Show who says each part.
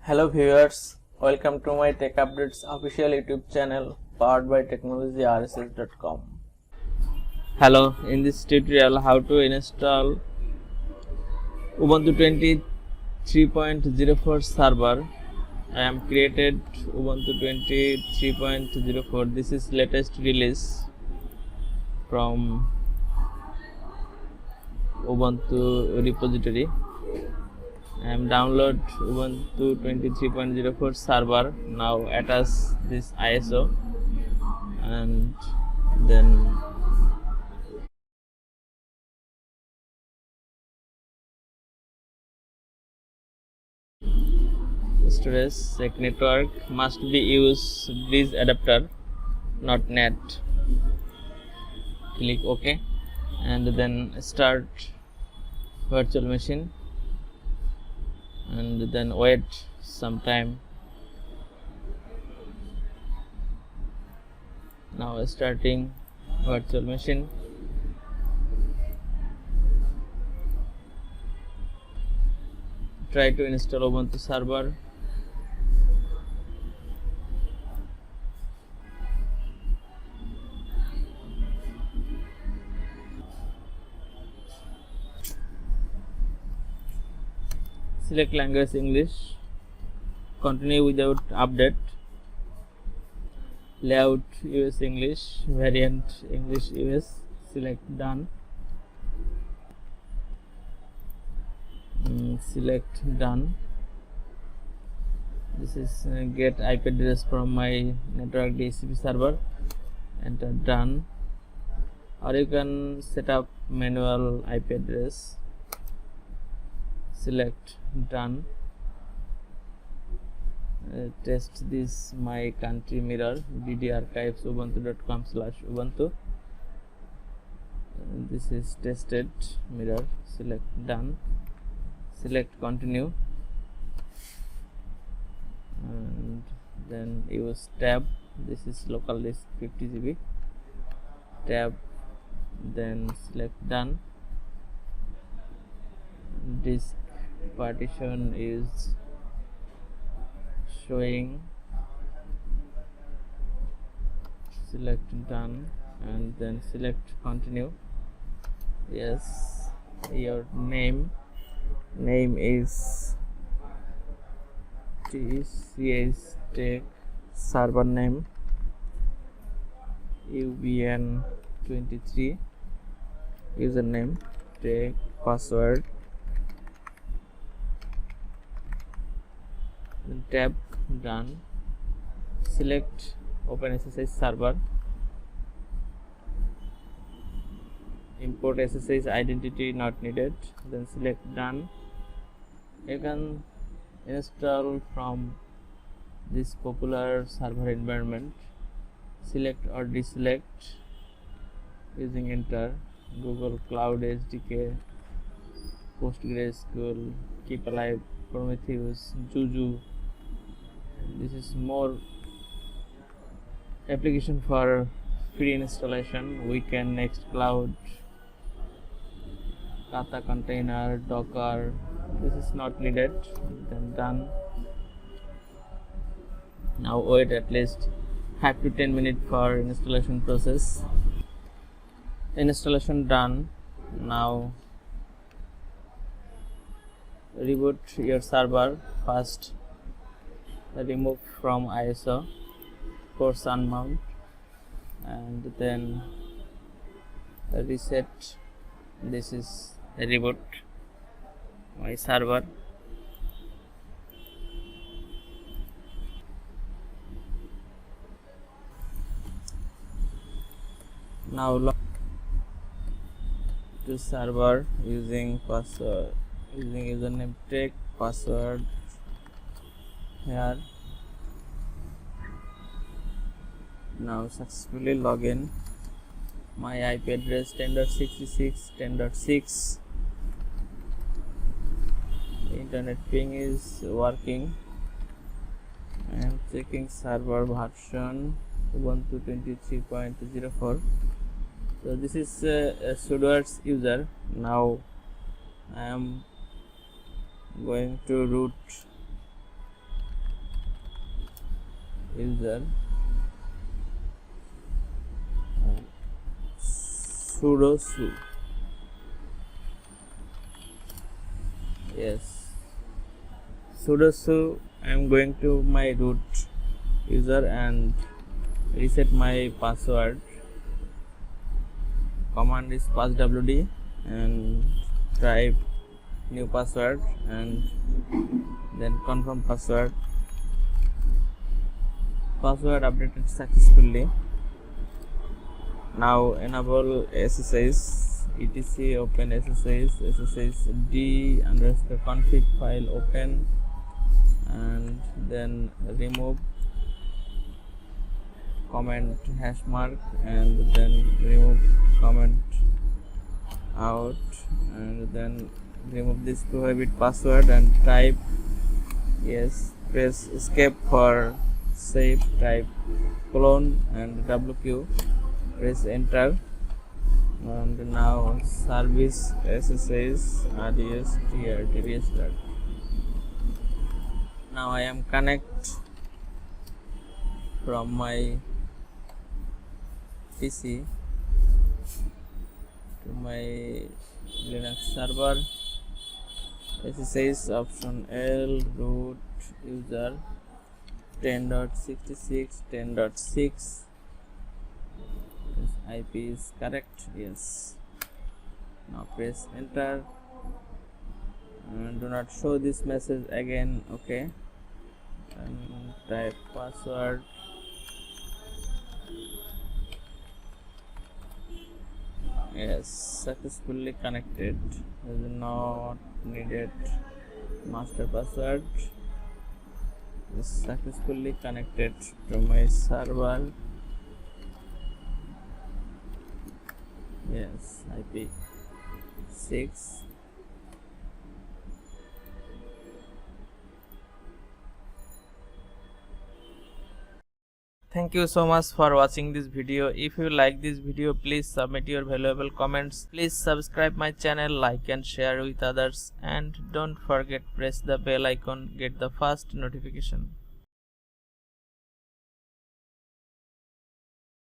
Speaker 1: Hello viewers, welcome to my Tech Updates official YouTube channel powered by technologyrss.com. Hello, in this tutorial how to install Ubuntu 23.04 server. I am created Ubuntu 23.04. This is latest release from Ubuntu repository. I am download Ubuntu 23.04 server. Now attach this ISO and then storage check network must be use bridge adapter, not net. Click OK and then start virtual machine and then wait some time. Now starting virtual machine. Try to install Ubuntu server. Select language English. Continue without update. Layout US English. Variant English US. Select done. Select done. This is get IP address from my network DHCP server. Enter done. Or you can set up manual IP address. Select done. Test this my country mirror dd archives ubuntu.com/ubuntu. This is tested mirror. Select done. Select continue and then use tab. This is local disk 50 GB. Tab, then select done. Disk partition is showing. Select done and then select continue. Yes, your name is TCS Tech, server name UBN23, username Tech, password, then tab done. Select open SSH server. Import SSH identity not needed. Then select done. You can install from this popular server environment. Select or deselect using enter. Google Cloud SDK, PostgreSQL, Keep Alive, Prometheus, Juju. This is more application for free installation. Weekend, Nextcloud, Kata container, Docker. This is not needed. Then done. Now wait at least 5 to 10 minutes for installation process. Installation done. Now reboot your server. First remove from ISO, force unmount, and then reset. This is reboot my server. Now log to server using password, using username Tech, password here. Now successfully log in. My IP address 10.66, 10.6. Internet ping is working. I am checking server version Ubuntu 23.04. So this is sudoers user. Now I am going to root user sudo su. Yes, sudo su. I am going to my root user and reset my password. Command is passwd and type new password and then confirm password. Password updated successfully. Now enable SSH, etc open SSH d_config file open, and then remove comment hash mark and then remove comment out, and then remove this prohibit password and type yes, press escape for save, type clone and WQ, press enter, and now service SSH rest restart. Now I am connect from my PC to my Linux server. SSH option L root user 10.66 10.6. This IP is correct. Yes. Now press enter and do not show this message again. Okay, and type password. Yes, successfully connected. Is not needed master password. Is successfully connected to my server. Yes, IP 6. Thank you so much for watching this video. If you like this video, please submit your valuable comments. Please subscribe my channel, like and share with others, and don't forget press the bell icon, get the first notification.